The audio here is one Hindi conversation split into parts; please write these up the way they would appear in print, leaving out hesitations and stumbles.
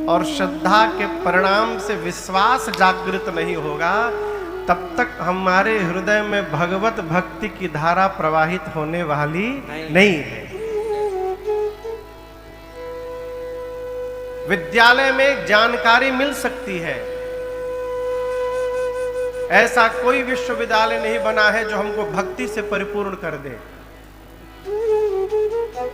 और श्रद्धा के परिणाम से विश्वास जागृत नहीं होगा, तब तक हमारे हृदय में भगवत भक्ति की धारा प्रवाहित होने वाली नहीं है। विद्यालय में जानकारी मिल सकती है, ऐसा कोई विश्वविद्यालय नहीं बना है जो हमको भक्ति से परिपूर्ण कर दे।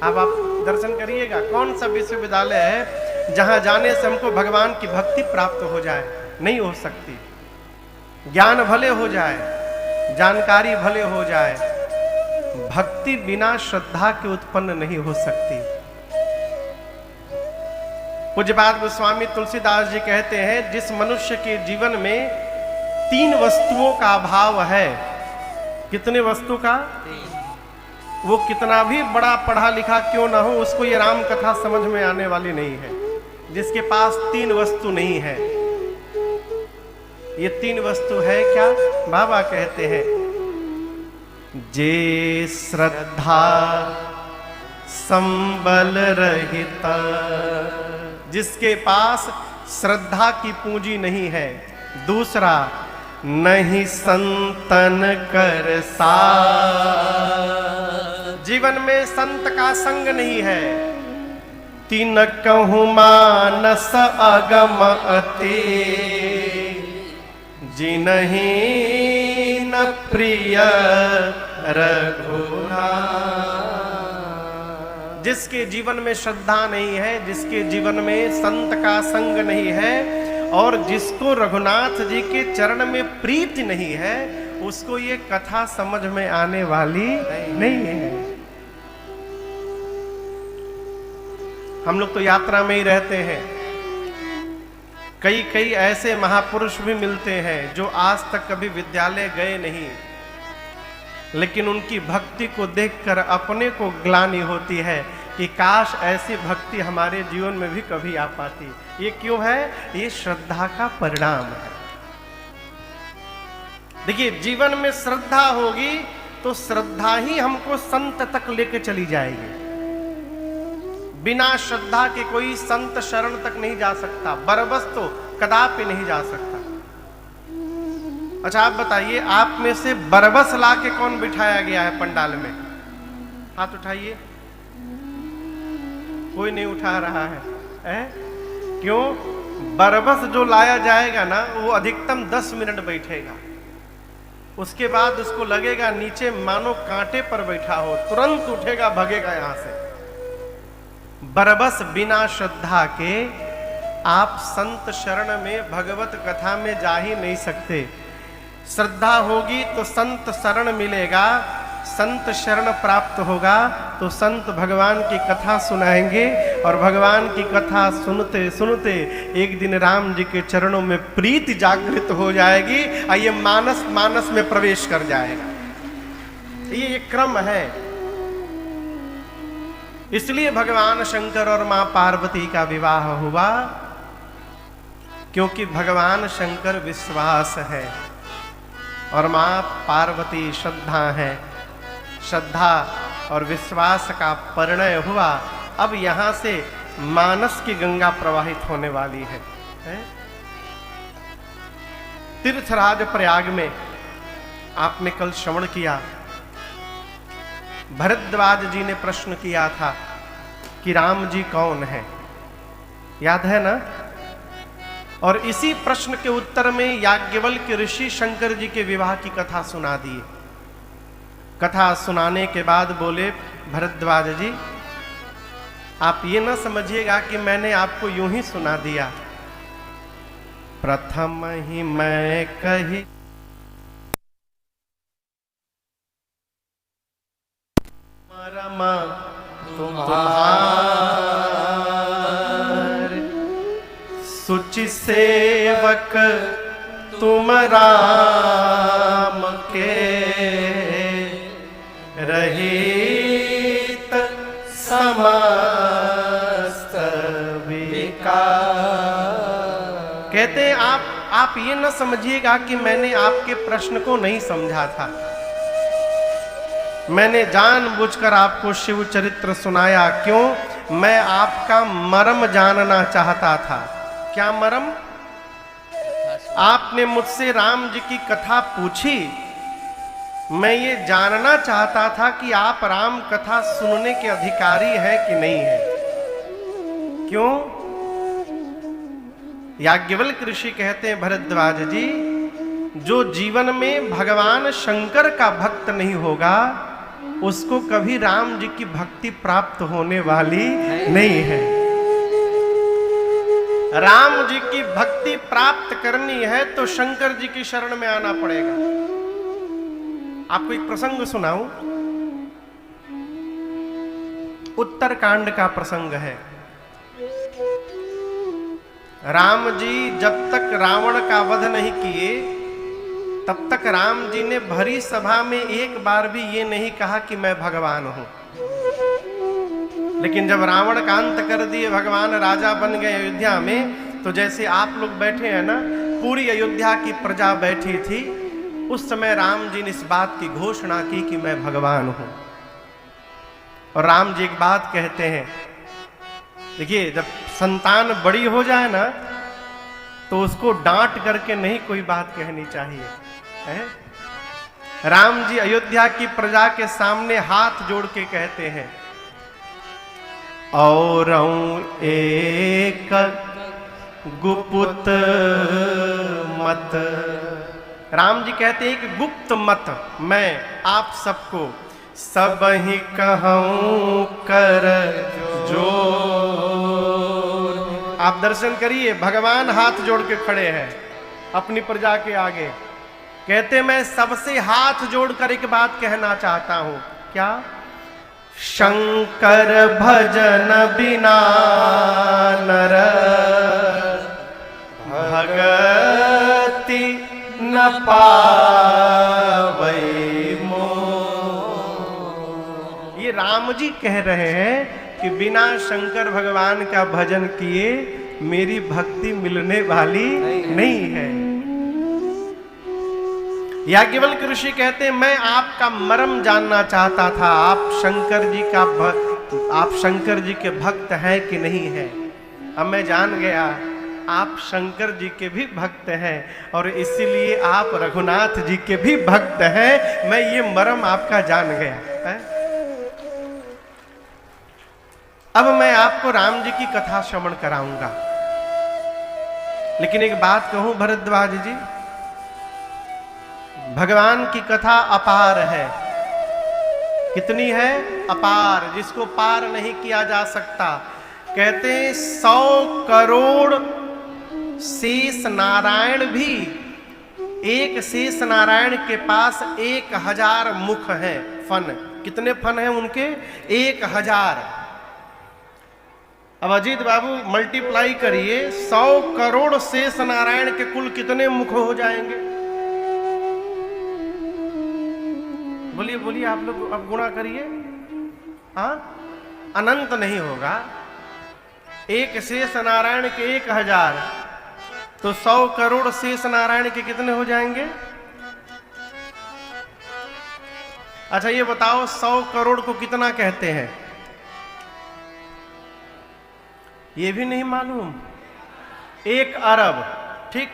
अब आप दर्शन करिएगा, कौन सा विश्वविद्यालय है जहां जाने से हमको भगवान की भक्ति प्राप्त हो जाए? नहीं हो सकती। ज्ञान भले हो जाए, जानकारी भले हो जाए, भक्ति बिना श्रद्धा के उत्पन्न नहीं हो सकती। पूज्यपाद गोस्वामी तुलसीदास जी कहते हैं, जिस मनुष्य के जीवन में 3 वस्तुओं का अभाव है, कितने वस्तु का? वो कितना भी बड़ा पढ़ा लिखा क्यों ना हो, उसको ये राम कथा समझ में आने वाली नहीं है। जिसके पास 3 वस्तु नहीं है, ये 3 वस्तु है क्या? बाबा कहते हैं, जे श्रद्धा संबल रहिता, जिसके पास श्रद्धा की पूंजी नहीं है। दूसरा, नहीं संतन कर साथ, जीवन में संत का संग नहीं है। तीन कहूँ मानस अगम अति, जिनहि न प्रिय रघुनाथ। जिसके जीवन में श्रद्धा नहीं है, जिसके जीवन में संत का संग नहीं है, और जिसको रघुनाथ जी के चरण में प्रीति नहीं है, उसको ये कथा समझ में आने वाली नहीं है। हम लोग तो यात्रा में ही रहते हैं, कई ऐसे महापुरुष भी मिलते हैं जो आज तक कभी विद्यालय गए नहीं, लेकिन उनकी भक्ति को देखकर अपने को ग्लानि होती है कि काश ऐसी भक्ति हमारे जीवन में भी कभी आ पाती। ये क्यों है? ये श्रद्धा का परिणाम है। देखिए, जीवन में श्रद्धा होगी तो श्रद्धा ही हमको संत तक लेके चली जाएगी। बिना श्रद्धा के कोई संत शरण तक नहीं जा सकता, बरबस तो कदापि नहीं जा सकता। अच्छा, आप बताइए, आप में से बरबस ला के कौन बिठाया गया है पंडाल में? हाथ उठाइए। कोई नहीं उठा रहा है, क्यों? बरबस जो लाया जाएगा ना, वो अधिकतम 10 मिनट बैठेगा, उसके बाद उसको लगेगा नीचे मानो कांटे पर बैठा हो, तुरंत उठेगा, भगेगा यहां से। बरबस बिना श्रद्धा के आप संत शरण में, भगवत कथा में जा ही नहीं सकते। श्रद्धा होगी तो संत शरण मिलेगा, संत शरण प्राप्त होगा तो संत भगवान की कथा सुनाएंगे, और भगवान की कथा सुनते सुनते एक दिन राम जी के चरणों में प्रीति जागृत हो जाएगी, और ये मानस मानस में प्रवेश कर जाएगा। ये एक क्रम है। इसलिए भगवान शंकर और मां पार्वती का विवाह हुआ, क्योंकि भगवान शंकर विश्वास है और मां पार्वती श्रद्धा है। श्रद्धा और विश्वास का परिणय हुआ। अब यहां से मानस की गंगा प्रवाहित होने वाली है। तीर्थराज प्रयाग में आपने कल श्रवण किया, भरद्वाज जी ने प्रश्न किया था कि राम जी कौन है, याद है ना? और इसी प्रश्न के उत्तर में याज्ञवल्क्य ऋषि शंकर जी के विवाह की कथा सुना दी। कथा सुनाने के बाद बोले, भरद्वाज जी, आप ये ना समझिएगा कि मैंने आपको यूं ही सुना दिया। प्रथम ही मैं कही रमा तुम्हार, सुचि सेवक तुम राम के, रहित समस्त विकार। कहते हैं आप ये न समझिएगा कि मैंने आपके प्रश्न को नहीं समझा था, मैंने जानबूझकर आपको शिव चरित्र सुनाया। क्यों? मैं आपका मर्म जानना चाहता था। क्या मरम? आपने मुझसे राम जी की कथा पूछी, मैं ये जानना चाहता था कि आप राम कथा सुनने के अधिकारी हैं कि नहीं है। क्यों? याज्ञवल्क्य ऋषि कहते हैं, भरद्वाज जी, जो जीवन में भगवान शंकर का भक्त नहीं होगा उसको कभी राम जी की भक्ति प्राप्त होने वाली नहीं है। राम जी की भक्ति प्राप्त करनी है तो शंकर जी की शरण में आना पड़ेगा। आपको एक प्रसंग सुनाऊं, उत्तरकांड का प्रसंग है। राम जी जब तक रावण का वध नहीं किए तब तक राम जी ने भरी सभा में एक बार भी ये नहीं कहा कि मैं भगवान हूं। लेकिन जब रावण का अंत कर दिए, भगवान राजा बन गए अयोध्या में, तो जैसे आप लोग बैठे हैं ना, पूरी अयोध्या की प्रजा बैठी थी। उस समय राम जी ने इस बात की घोषणा की कि मैं भगवान हूं। और राम जी एक बात कहते हैं, देखिए, जब संतान बड़ी हो जाए ना तो उसको डांट करके नहीं कोई बात कहनी चाहिए है? राम जी अयोध्या की प्रजा के सामने हाथ जोड़ के कहते हैं, और एक गुप्त मत। राम जी कहते हैं कि गुप्त मत मैं आप सबको सब ही कहूं कर जो। आप दर्शन करिए, भगवान हाथ जोड़ के खड़े हैं अपनी प्रजा के आगे। कहते मैं सबसे हाथ जोड़कर एक बात कहना चाहता हूं। क्या? शंकर भजन बिना नर भगति न पावै मोह। ये राम जी कह रहे हैं कि बिना शंकर भगवान का भजन किए मेरी भक्ति मिलने वाली नहीं है। याज्ञवल्क्य ऋषि कहते हैं, मैं आपका मर्म जानना चाहता था, आप शंकर जी के भक्त हैं कि नहीं है। अब मैं जान गया आप शंकर जी के भी भक्त हैं और इसीलिए आप रघुनाथ जी के भी भक्त हैं। मैं ये मर्म आपका जान गया है। अब मैं आपको राम जी की कथा श्रवण कराऊंगा, लेकिन एक बात कहूं भरद्वाज जी, भगवान की कथा अपार है। कितनी है? अपार, जिसको पार नहीं किया जा सकता। कहते 100 करोड़ शेष नारायण भी, एक शेष नारायण के पास 1000 मुख हैं, फन। कितने फन हैं उनके? 1000। अब अजीत बाबू मल्टीप्लाई करिए, 100 करोड़ शेष नारायण के कुल कितने मुख हो जाएंगे? बोलिए बोलिए, आप लोग अब गुणा करिए। हाँ, अनंत नहीं होगा। एक शेष नारायण के 1000, तो 100 करोड़ शेष नारायण के कितने हो जाएंगे? अच्छा ये बताओ, 100 करोड़ को कितना कहते हैं? ये भी नहीं मालूम। 1 अरब, ठीक।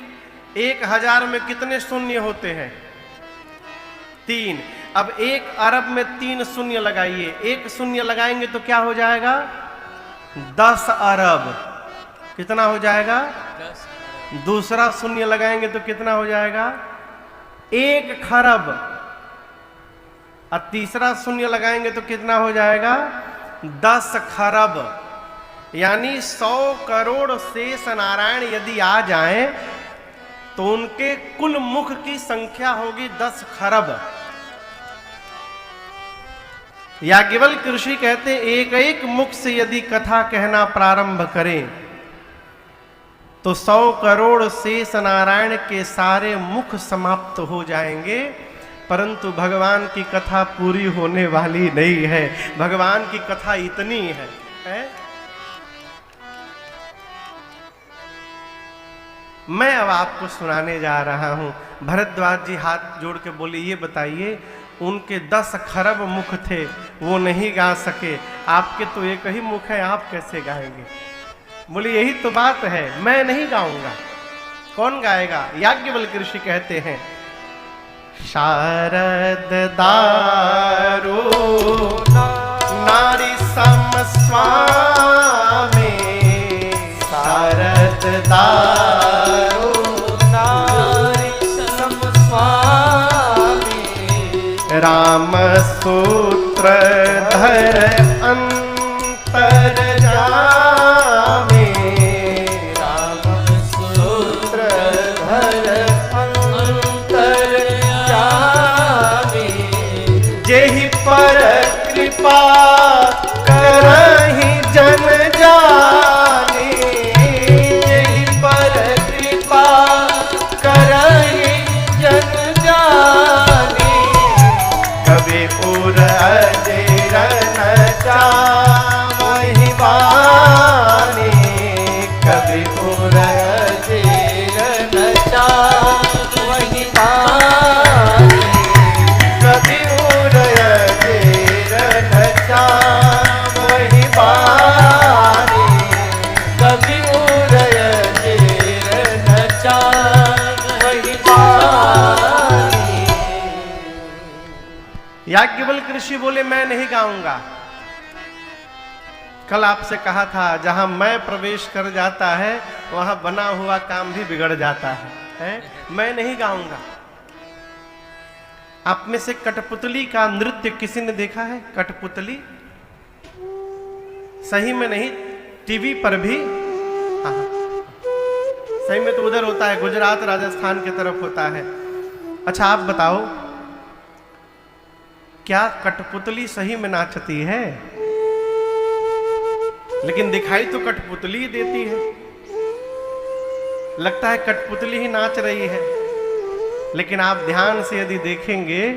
1000 में कितने शून्य होते हैं? 3। अब 1 अरब में 3 शून्य लगाइए। 1 शून्य लगाएंगे तो क्या हो जाएगा? 10 अरब। कितना हो जाएगा? 10। दूसरा शून्य लगाएंगे तो कितना हो जाएगा? 1 खरब। और तीसरा शून्य लगाएंगे तो कितना हो जाएगा? 10 खरब। यानी 100 करोड़ शेष नारायण यदि आ जाएं तो उनके कुल मुख की संख्या होगी 10 खरब। याज्ञवल्क्य ऋषि कहते एक एक मुख से यदि कथा कहना प्रारंभ करें तो 100 करोड़ शेष नारायण के सारे मुख समाप्त हो जाएंगे, परंतु भगवान की कथा पूरी होने वाली नहीं है। भगवान की कथा इतनी है? मैं अब आपको सुनाने जा रहा हूं। भरद्वाज जी हाथ जोड़ के बोले, ये बताइए, उनके 10 खरब मुख थे, वो नहीं गा सके, आपके तो एक ही मुख है, आप कैसे गाएंगे? बोले यही तो बात है, मैं नहीं गाऊंगा। कौन गाएगा? याज्ञवल्क्य ऋषि कहते हैं, शारद दारो नारी सम स्वामी, शारद दारो नारी सम स्वामी, राम सूत्र धर अंतर जामे, राम सूत्र धर अंतर जामे, जेहि पर कृपा करहि जन जाने, जेहि पर कृपा करहि जन जाने, कभी उर अजेर न जावहि वाणी, कभी उर अजेर न जावहि वाणी, कभी उर अजेर न जावहि वाणी, कभी उर अजेर न जावहि वाणी। याज्ञवल्क्य ऋषि बोले मैं नहीं गाऊंगा। कल आपसे कहा था, जहां मैं प्रवेश कर जाता है वहां बना हुआ काम भी बिगड़ जाता है? मैं नहीं गाऊंगा। आप में से कठपुतली का नृत्य किसी ने देखा है? कठपुतली सही में नहीं, टीवी पर भी। हाँ, सही में तो उधर होता है, गुजरात राजस्थान की तरफ होता है। अच्छा आप बताओ, क्या कठपुतली सही में नाचती है? लेकिन दिखाई तो कठपुतली देती है, लगता है कठपुतली ही नाच रही है। लेकिन आप ध्यान से यदि देखेंगे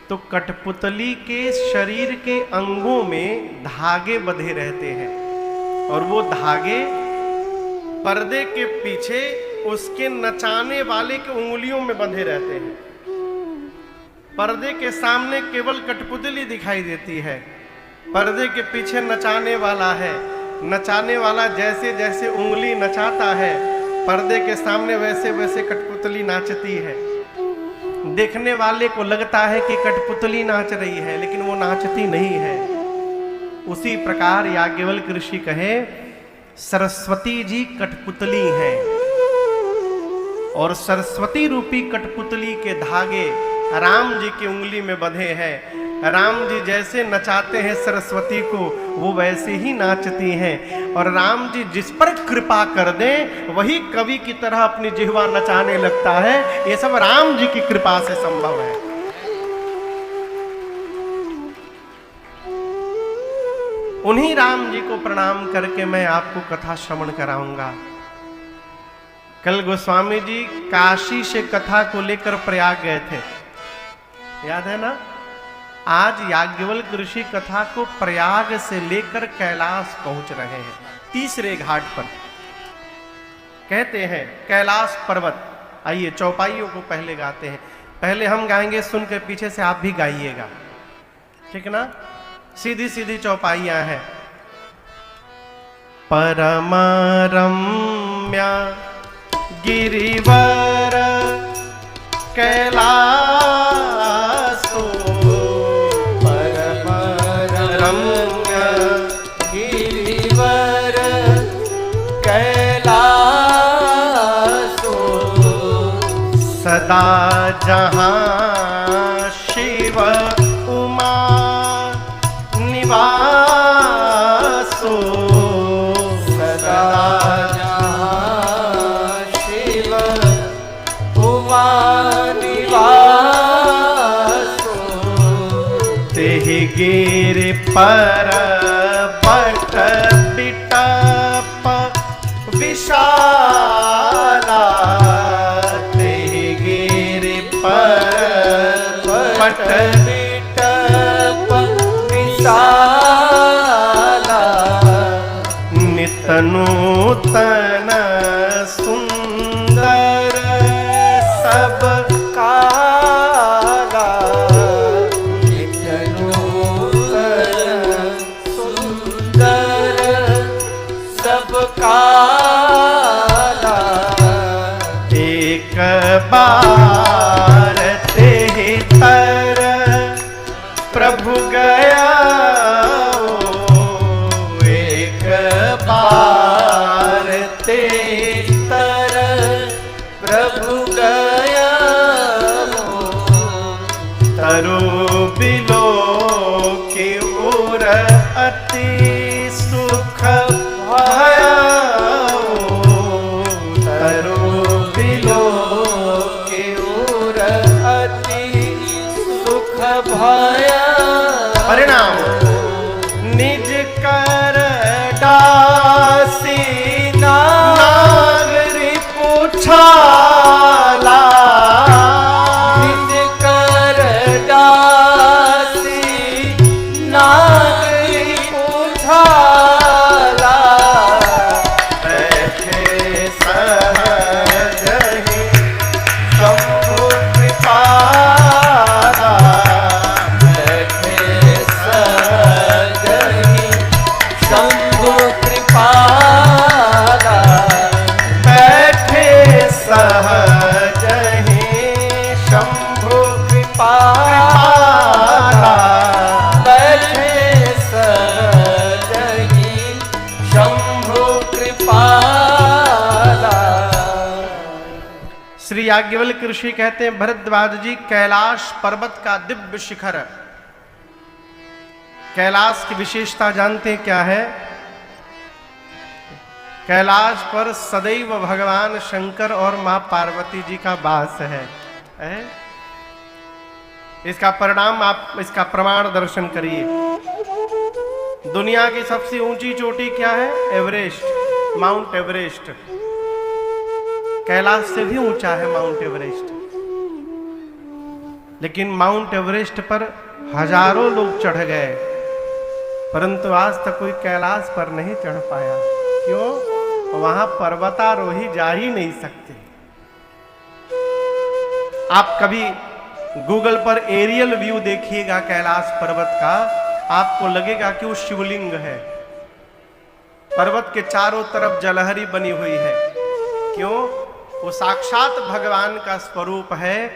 तो कठपुतली के शरीर के अंगों में धागे बंधे रहते हैं, और वो धागे पर्दे के पीछे उसके नचाने वाले के उंगलियों में बंधे रहते हैं। पर्दे के सामने केवल कठपुतली दिखाई देती है, पर्दे के पीछे नचाने वाला है। नचाने वाला जैसे जैसे उंगली नचाता है पर्दे के सामने, वैसे वैसे कठपुतली नाचती है। देखने वाले को लगता है कि कठपुतली नाच रही है, लेकिन वो नाचती नहीं है। उसी प्रकार याज्ञवल्क्य ऋषि कहे, सरस्वती जी कठपुतली हैं, और सरस्वती रूपी कठपुतली के धागे राम जी की उंगली में बंधे हैं। राम जी जैसे नचाते हैं सरस्वती को, वो वैसे ही नाचती हैं। और राम जी जिस पर कृपा कर दें वही कवि की तरह अपनी जिह्वा नचाने लगता है। ये सब राम जी की कृपा से संभव है। उन्हीं राम जी को प्रणाम करके मैं आपको कथा श्रवण कराऊंगा। कल गोस्वामी जी काशी से कथा को लेकर प्रयाग गए थे, याद है ना? आज याज्ञवल्क्य ऋषि कथा को प्रयाग से लेकर कैलाश पहुंच रहे हैं, तीसरे घाट पर। कहते हैं कैलाश पर्वत। आइए चौपाइयों को पहले गाते हैं, पहले हम गाएंगे, सुन के पीछे से आप भी गाइएगा, ठीक ना? सीधी सीधी चौपाइयां हैं। परम रम्या गिरिवर कैलासो, परम रम्य गिरिवर कैलासो, सदा जहां शिव उमा निवासो, सदा गिर पर बट बिटप विशाला, गिर पर बट बिटप विशाला, नित नूतन सुंदर सब काला, सब का बार ते तर प्रभु गया, एक बार ते तर प्रभु गया, तरु बिलो की उर अति सुख भया, तरु बिलो की उर अति सुख भया। परिणाम निज कर दासी नागरी पूछाला, निज कर दासी नागरी पूछाला, बैठे सहज ही शंभु कृपाला, बैठे सहज ही शंभु कृपाला, बैठे सहज ही शंभु कृपाला, बैठे सहज ही शंभु कृपाला। श्री याज्ञवल्क्य ऋषि कहते हैं, भरद्वाज जी, कैलाश पर्वत का दिव्य शिखर, कैलाश की विशेषता जानते हैं क्या है? कैलाश पर सदैव भगवान शंकर और मां पार्वती जी का वास है। इसका परिणाम आप इसका प्रमाण दर्शन करिए। दुनिया की सबसे ऊंची चोटी क्या है? Everest, mount Everest. कैलाश से भी ऊंचा है माउंट एवरेस्ट, लेकिन माउंट एवरेस्ट पर हजारों लोग चढ़ गए, परंतु आज तक कोई कैलाश पर नहीं चढ़ पाया। क्यों? वहां पर्वतारोही जा ही नहीं सकते। आप कभी गूगल पर एरियल व्यू देखिएगा कैलाश पर्वत का, आपको लगेगा कि वो शिवलिंग है। पर्वत के चारों तरफ जलहरी बनी हुई है। क्यों? वो साक्षात भगवान का स्वरूप है।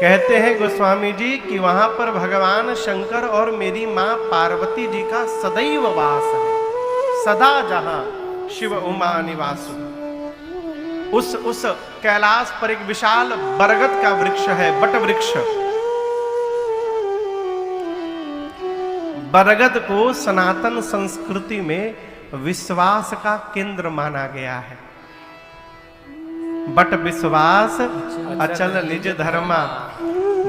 कहते हैं गोस्वामी जी कि वहां पर भगवान शंकर और मेरी मां पार्वती जी का सदैव वास है, सदा जहां शिव उमा निवासु। उस कैलाश पर एक विशाल बरगद का वृक्ष है, बट वृक्ष। बरगद को सनातन संस्कृति में विश्वास का केंद्र माना गया है। बट विश्वास अचल निज धर्मा।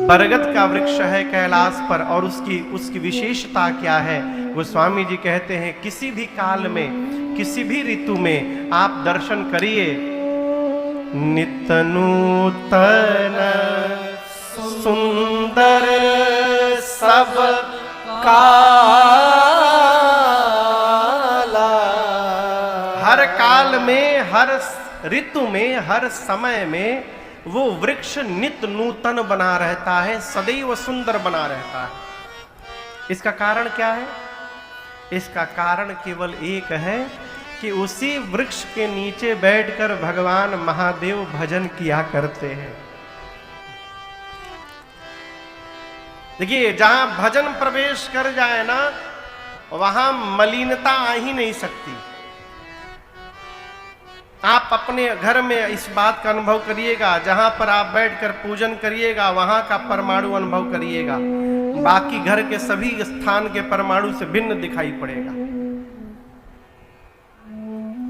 बरगद का वृक्ष है कैलाश पर, और उसकी विशेषता क्या है? गोस्वामी जी कहते हैं, किसी भी काल में, किसी भी ऋतु में आप दर्शन करिए, नित्य नूतन सुंदर सब काला। हर काल में, हर ऋतु में, हर समय में वो वृक्ष नित्य नूतन बना रहता है, सदैव सुंदर बना रहता है। इसका कारण क्या है? इसका कारण केवल एक है कि उसी वृक्ष के नीचे बैठकर भगवान महादेव भजन किया करते हैं। देखिए, जहां भजन प्रवेश कर जाए ना, वहां मलिनता आ ही नहीं सकती। आप अपने घर में इस बात का अनुभव करिएगा, जहां पर आप बैठकर पूजन करिएगा वहां का परमाणु अनुभव करिएगा, बाकी घर के सभी स्थान के परमाणु से भिन्न दिखाई पड़ेगा।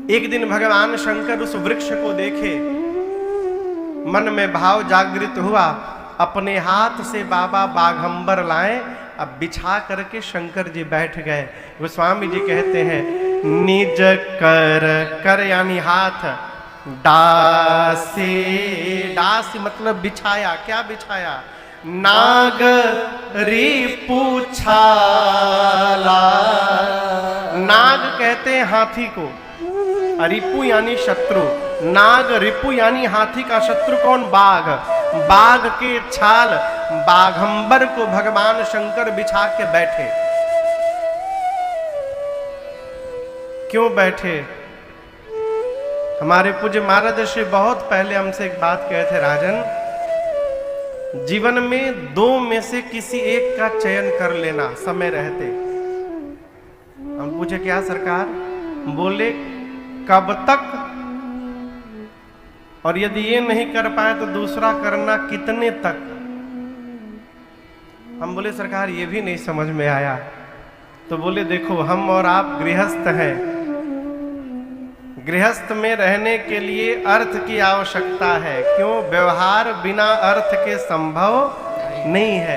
एक दिन भगवान शंकर उस वृक्ष को देखे, मन में भाव जागृत हुआ, अपने हाथ से बाबा बाघंबर लाए, अब बिछा करके शंकर जी बैठ गए। गोस्वामी जी कहते हैं, निज कर यानी हाथ, डासी, डासी मतलब बिछाया। क्या बिछाया? नागरी पूछाला। नाग कहते हैं हाथी को, रिपु यानी शत्रु। नाग रिपु यानी हाथी का शत्रु कौन? बाघ। बाघ के छाल बाघंबर को भगवान शंकर बिछा के बैठे। क्यों बैठे? हमारे पूज्य महाराज श्री बहुत पहले हमसे एक बात कहे थे, राजन, जीवन में दो में से किसी एक का चयन कर लेना समय रहते। हम पूछे क्या सरकार? बोले कब तक, और यदि ये नहीं कर पाए तो दूसरा करना कितने तक। हम बोले सरकार ये भी नहीं समझ में आया। तो बोले देखो, हम और आप गृहस्थ हैं, गृहस्थ में रहने के लिए अर्थ की आवश्यकता है। क्यों? व्यवहार बिना अर्थ के संभव नहीं है।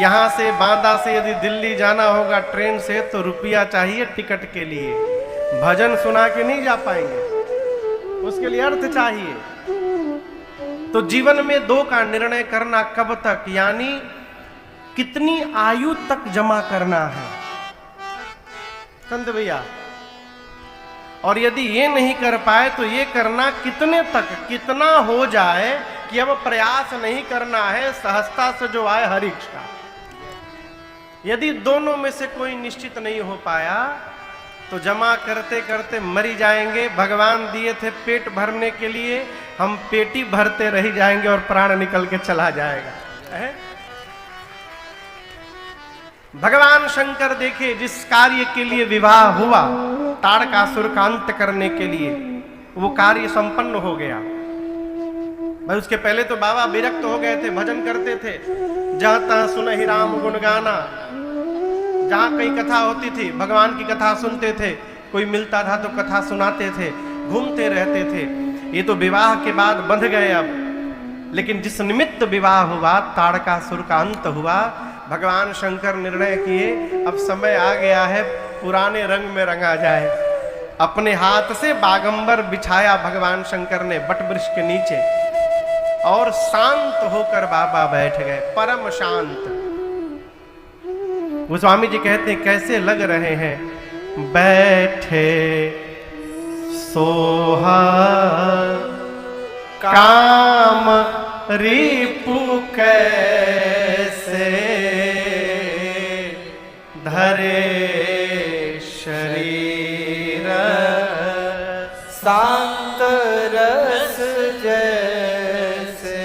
यहां से बांदा से यदि दिल्ली जाना होगा ट्रेन से तो रुपया चाहिए टिकट के लिए, भजन सुना के नहीं जा पाएंगे, उसके लिए अर्थ चाहिए। तो जीवन में दो का निर्णय करना कब तक, यानी कितनी आयु तक जमा करना है संत भैया। और यदि ये नहीं कर पाए तो ये करना कितने तक, कितना हो जाए कि अब प्रयास नहीं करना है, सहजता से जो आए हरि इच्छा। यदि दोनों में से कोई निश्चित नहीं हो पाया तो जमा करते करते मरी जाएंगे। भगवान दिए थे पेट भरने के लिए, हम पेटी भरते रह जाएंगे और प्राण निकल के चला जाएगा। भगवान शंकर देखे जिस कार्य के लिए विवाह हुआ, ताड़कासुर का अंत करने के लिए, वो कार्य संपन्न हो गया। भाई उसके पहले तो बाबा विरक्त हो गए थे, भजन करते थे, जहां तहां सुनहि राम गुण गाना। जहां कहीं कथा होती थी भगवान की कथा सुनते थे, कोई मिलता था तो कथा सुनाते थे, घूमते रहते थे। ये तो विवाह के बाद बंध गए अब, लेकिन जिस निमित्त विवाह हुआ, ताड़कासुर का अंत हुआ, भगवान शंकर निर्णय किए अब समय आ गया है पुराने रंग में रंगा जाए। अपने हाथ से बागंबर बिछाया भगवान शंकर ने बट वृक्ष के नीचे, और शांत होकर बाबा बैठ गए, परम शांत। गोस्वामी जी कहते हैं कैसे लग रहे हैं, बैठे सोहा काम रिपु कैसे, धरे शरीर शांत रस जैसे।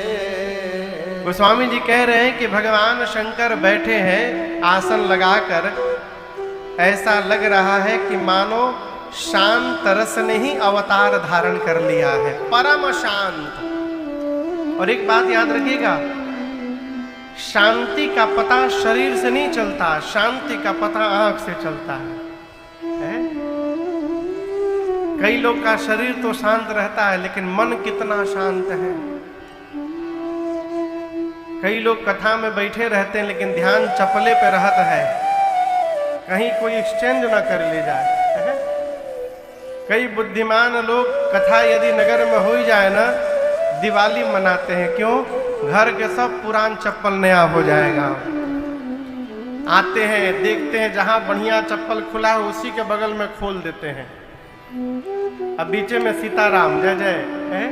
गोस्वामी जी कह रहे हैं कि भगवान शंकर बैठे हैं आसन लगाकर, ऐसा लग रहा है कि मानो शांत रस ने ही अवतार धारण कर लिया है, परम शांत। और एक बात याद रखिएगा, शांति का पता शरीर से नहीं चलता, शांति का पता आंख से चलता है? कई लोग का शरीर तो शांत रहता है लेकिन मन कितना शांत है। कई लोग कथा में बैठे रहते हैं लेकिन ध्यान चपले पे रहता है, कहीं कोई एक्सचेंज ना कर ले जाए। कई बुद्धिमान लोग कथा यदि नगर में हो जाए ना, दिवाली मनाते हैं। क्यों? घर के सब पुरान चप्पल नया हो जाएगा। आते हैं, देखते हैं जहां बढ़िया चप्पल खुला है उसी के बगल में खोल देते हैं। अब बीचे में सीताराम जय जय है।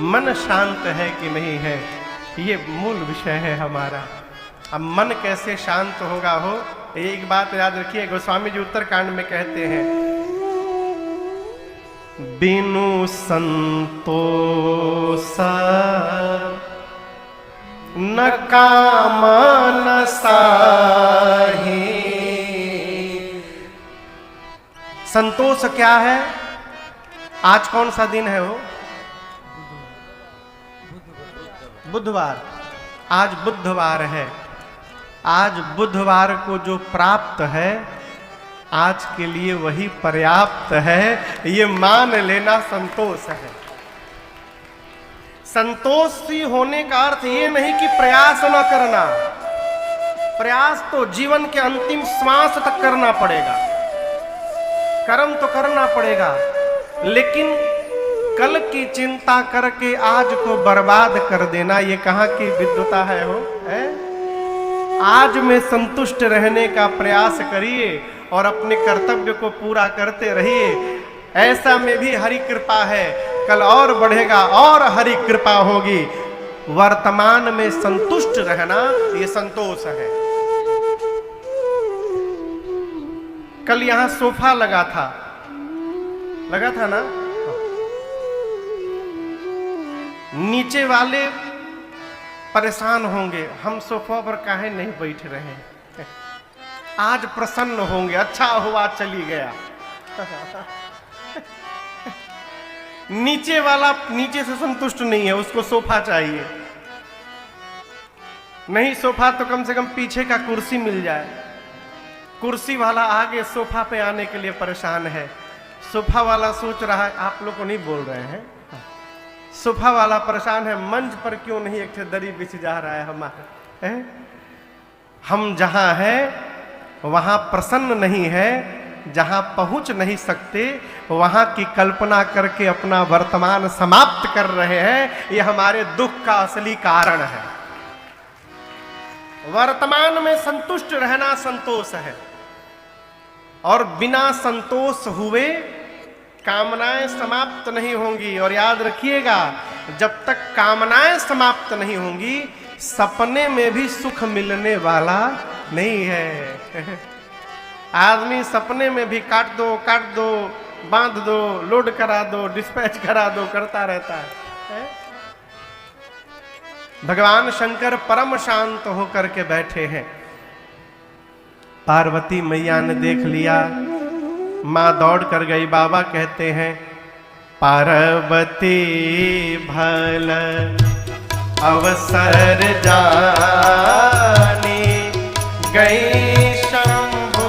मन शांत है कि नहीं है, ये मूल विषय है हमारा। अब मन कैसे शांत होगा हो, एक बात याद रखिए, गोस्वामी जी उत्तरकांड में कहते हैं, बिनु संतोष न काम न साही। संतोष क्या है? आज कौन सा दिन है वो? बुधवार। आज बुधवार है। आज बुधवार को जो प्राप्त है, आज के लिए वही पर्याप्त है, ये मान लेना संतोष है। संतोषी होने का अर्थ ये नहीं कि प्रयास न करना। प्रयास तो जीवन के अंतिम श्वास तक करना पड़ेगा, कर्म तो करना पड़ेगा, लेकिन कल की चिंता करके आज को बर्बाद कर देना, ये कहाँ की विद्वता है हो? आज में संतुष्ट रहने का प्रयास करिए और अपने कर्तव्य को पूरा करते रहिए। ऐसा में भी हरि कृपा है, कल और बढ़ेगा और हरि कृपा होगी। वर्तमान में संतुष्ट रहना ये संतोष है। कल यहां सोफा लगा था ना? नीचे वाले परेशान होंगे, हम सोफा पर काहे नहीं बैठ रहे हैं, आज प्रसन्न होंगे, अच्छा हुआ चली गया। नीचे वाला नीचे से संतुष्ट नहीं है, उसको सोफा चाहिए। नहीं सोफा तो कम से कम पीछे का कुर्सी मिल जाए। कुर्सी वाला आगे सोफा पे आने के लिए परेशान है। सोफा वाला सोच रहा है, आप लोग को नहीं बोल रहे हैं, सोफा वाला परेशान है, मंच पर क्यों नहीं एक दरी बिछ जा रहा है हमारे है? हम जहां हैं वहां प्रसन्न नहीं है, जहां पहुंच नहीं सकते वहां की कल्पना करके अपना वर्तमान समाप्त कर रहे हैं। यह हमारे दुख का असली कारण है। वर्तमान में संतुष्ट रहना संतोष है, और बिना संतोष हुए कामनाएं समाप्त नहीं होंगी। और याद रखिएगा, जब तक कामनाएं समाप्त नहीं होंगी सपने में भी सुख मिलने वाला नहीं है। आदमी सपने में भी काट दो, बांध दो, लोड करा दो, डिस्पैच करा दो करता रहता है। भगवान शंकर परम शांत होकर के बैठे हैं। पार्वती मैया ने देख लिया, मां दौड़ कर गई। बाबा कहते हैं, पार्वती भल अवसर जानी गई शंभु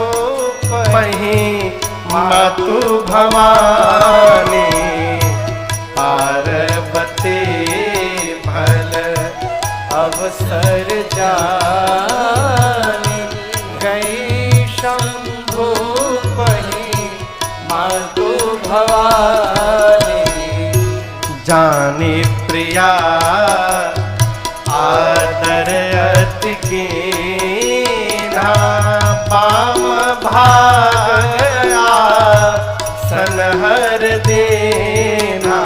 पही मातु भवानी। पार्वती भल अवसर जानी गई शंभु पही मातु भवानी। जानी प्रिया आदर अति कीन्हा बाम भागया सनहर देना।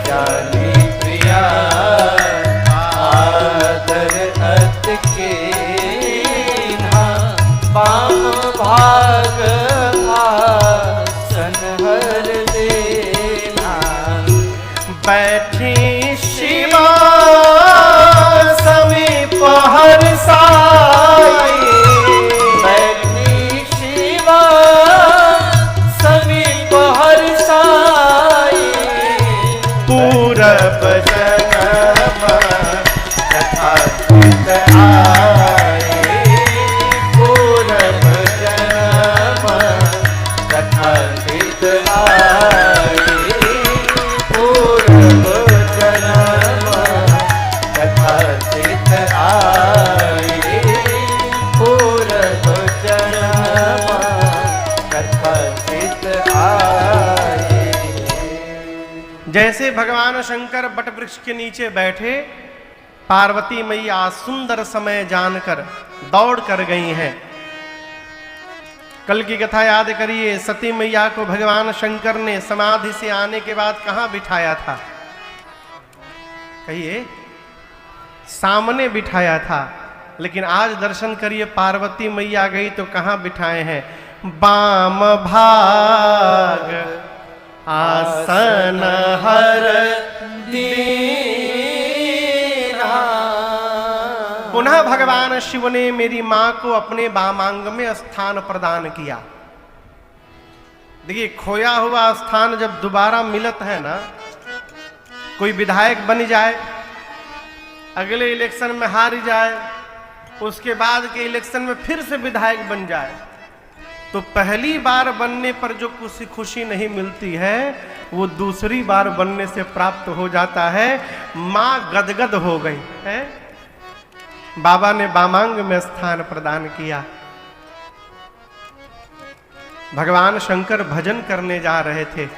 जानी प्रिया आदर अति कीन्हा बाम भागया सनहर देना। बैठी शिवा समीप हर साई। बैठी शिवा समीप हर साई। पूरब जन्म यथाचित आए। पूरब जन्म यथाचित आए। पूरब जन्म यथाचित आए। पूरब जन्म यथाचित आए। जैसे भगवान शंकर बट वृक्ष के नीचे बैठे, पार्वती मैया सुंदर समय जानकर दौड़ कर गई हैं। कल की कथा याद करिए, सती मैया को भगवान शंकर ने समाधि से आने के बाद कहां बिठाया था? कहिए, सामने बिठाया था। लेकिन आज दर्शन करिए, पार्वती मैया गई तो कहां बिठाए हैं? बाम भाग आसन हर दीना। पुनः भगवान शिव ने मेरी मां को अपने वामांग में स्थान प्रदान किया। देखिए, खोया हुआ स्थान जब दोबारा मिलत है ना, कोई विधायक बन जाए, अगले इलेक्शन में हार जाए, उसके बाद के इलेक्शन में फिर से विधायक बन जाए, तो पहली बार बनने पर जो खुशी नहीं मिलती है वो दूसरी बार बनने से प्राप्त हो जाता है। मां गदगद हो गई है। बाबा ने वामांग में स्थान प्रदान किया। भगवान शंकर भजन करने जा रहे थे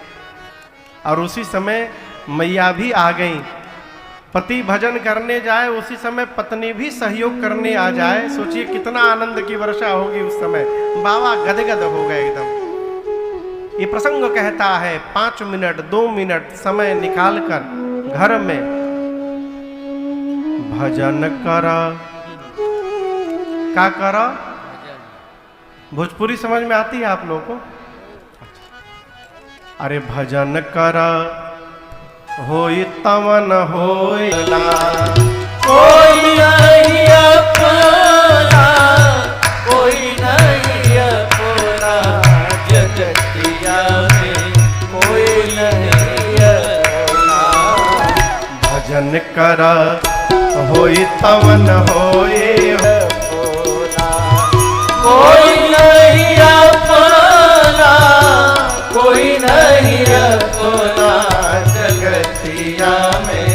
और उसी समय मैया भी आ गई। पति भजन करने जाए, उसी समय पत्नी भी सहयोग करने आ जाए। सोचिए कितना आनंद की वर्षा होगी उस समय। बाबा गदगद हो गए एकदम। ये प्रसंग कहता है 5 मिनट 2 मिनट समय निकालकर घर में भजन कर। क्या कर? भोजपुरी समझ में आती है आप लोगों को? अरे भजन कर होई तवन होई ना, कोई नहीं अपना, कोई नहीं अपना, जगतिया में कोई नहीं अपना। भजन कर होई तवन होई अपना, कोई नहीं अपना, कोई नहीं अपना, जगतिया में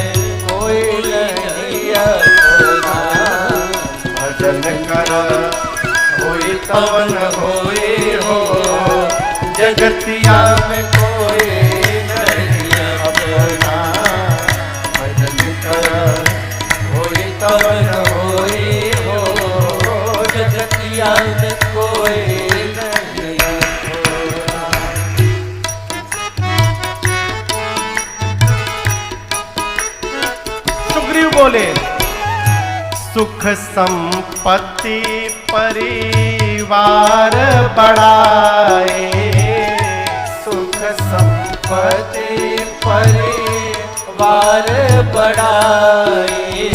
कोई नहीं अपना। भजन कर होई तवन होई हो, जगतिया में कोई नहीं अपना। भजन कर होई तवन होई हो, जगतिया में कोई नहीं अपना। सुग्रीव बोले सुख संपत्ति परिवार बढ़ाए, सुख संपत्ति परिवार बढ़ाए,